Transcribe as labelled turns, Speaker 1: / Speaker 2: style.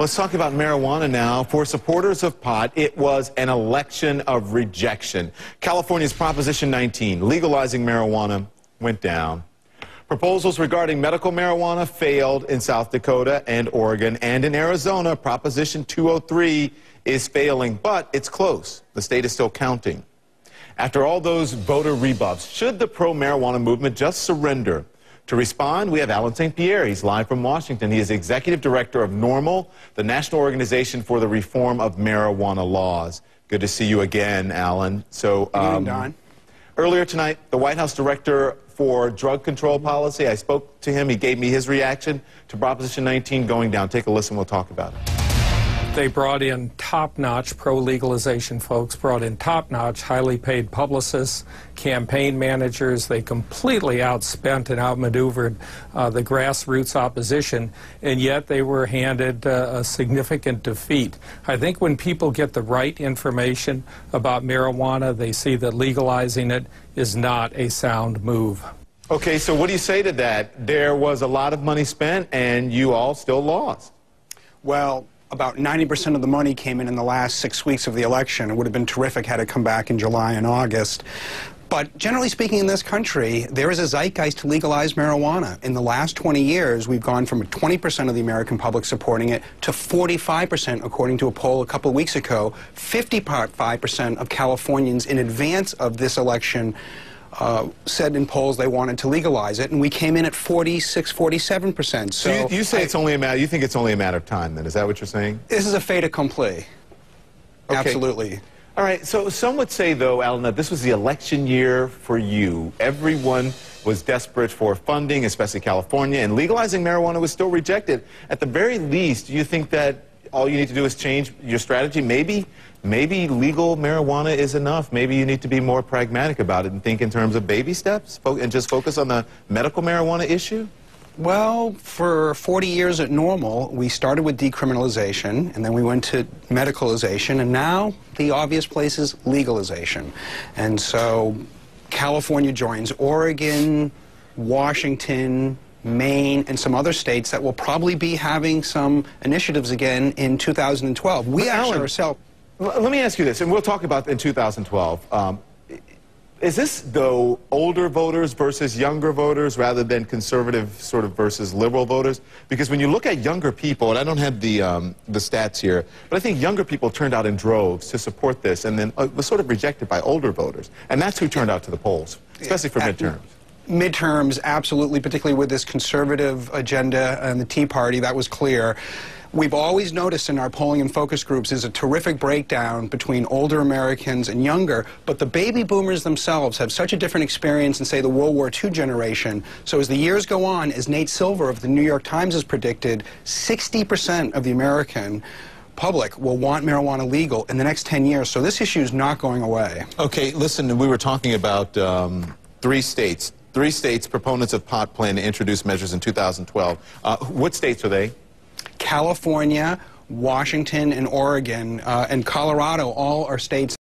Speaker 1: Let's talk about marijuana now. For supporters of pot, it was an election of rejection. California's Proposition 19, legalizing marijuana, went down. Proposals regarding medical marijuana failed in South Dakota and Oregon, and in Arizona, Proposition 203 is failing, but it's close. The state is still counting. After all those voter rebuffs, should the pro-marijuana movement just surrender? To respond, we have Alan St. Pierre. He's live from Washington. He is Executive Director of NORML, the National Organization for the Reform of Marijuana Laws. Good to see you again, Alan. So,
Speaker 2: Good evening, Don.
Speaker 1: Earlier tonight, the White House Director for Drug Control Policy, I spoke to him. He gave me his reaction to Proposition 19 going down. Take a listen. We'll talk about it.
Speaker 3: They brought in top-notch pro-legalization folks, brought in top-notch, highly paid publicists, campaign managers. They completely outspent and outmaneuvered the grassroots opposition, and yet they were handed a significant defeat. I think when people get the right information about marijuana, they see that legalizing it is not a sound move.
Speaker 1: Okay, so what do you say to that? There was a lot of money spent, and you all still lost.
Speaker 2: Well, about 90% of the money came in the last 6 weeks of the election. It would have been terrific had it come back in July and August. But generally speaking, in this country, there is a zeitgeist to legalize marijuana. In the last 20 years, we've gone from 20% of the American public supporting it to 45%, according to a poll a couple of weeks ago. 55% of Californians in advance of this election said in polls they wanted to legalize it, and we came in at 46, 47%.
Speaker 1: So you say it's only a matter. You think it's only a matter of time, then? Is that what you're saying?
Speaker 2: This is a fait accompli. Okay. Absolutely.
Speaker 1: All right. So some would say, though, Alan, that this was the election year for you. Everyone was desperate for funding, especially California, and legalizing marijuana was still rejected. At the very least, do you think that all you need to do is change your strategy? Maybe legal marijuana is enough. Maybe you need to be more pragmatic about it and think in terms of baby steps and just focus on the medical marijuana issue?
Speaker 2: Well, for 40 years at NORML, we started with decriminalization, and then we went to medicalization, and now the obvious place is legalization. And so California joins Oregon, Washington, Maine, and some other states that will probably be having some initiatives again in 2012. We actually ourselves...
Speaker 1: Let me ask you this, and we'll talk about in 2012. Is this, though, older voters versus younger voters rather than conservative sort of versus liberal voters? Because when you look at younger people, and I don't have the stats here, but I think younger people turned out in droves to support this and then was sort of rejected by older voters. And that's who turned out to the polls, especially for midterms.
Speaker 2: Midterms, absolutely, particularly with this conservative agenda and the Tea Party, that was clear. We've always noticed in our polling and focus groups is a terrific breakdown between older Americans and younger, but the baby boomers themselves have such a different experience than, say, the World War II generation. So as the years go on, as Nate Silver of the New York Times has predicted, 60% of the American public will want marijuana legal in the next 10 years. So this issue is not going away.
Speaker 1: Okay, listen, we were talking about 3 states. 3 states, proponents of pot, plan to introduce measures in 2012. What states are they?
Speaker 2: California, Washington, and Oregon, and Colorado all are states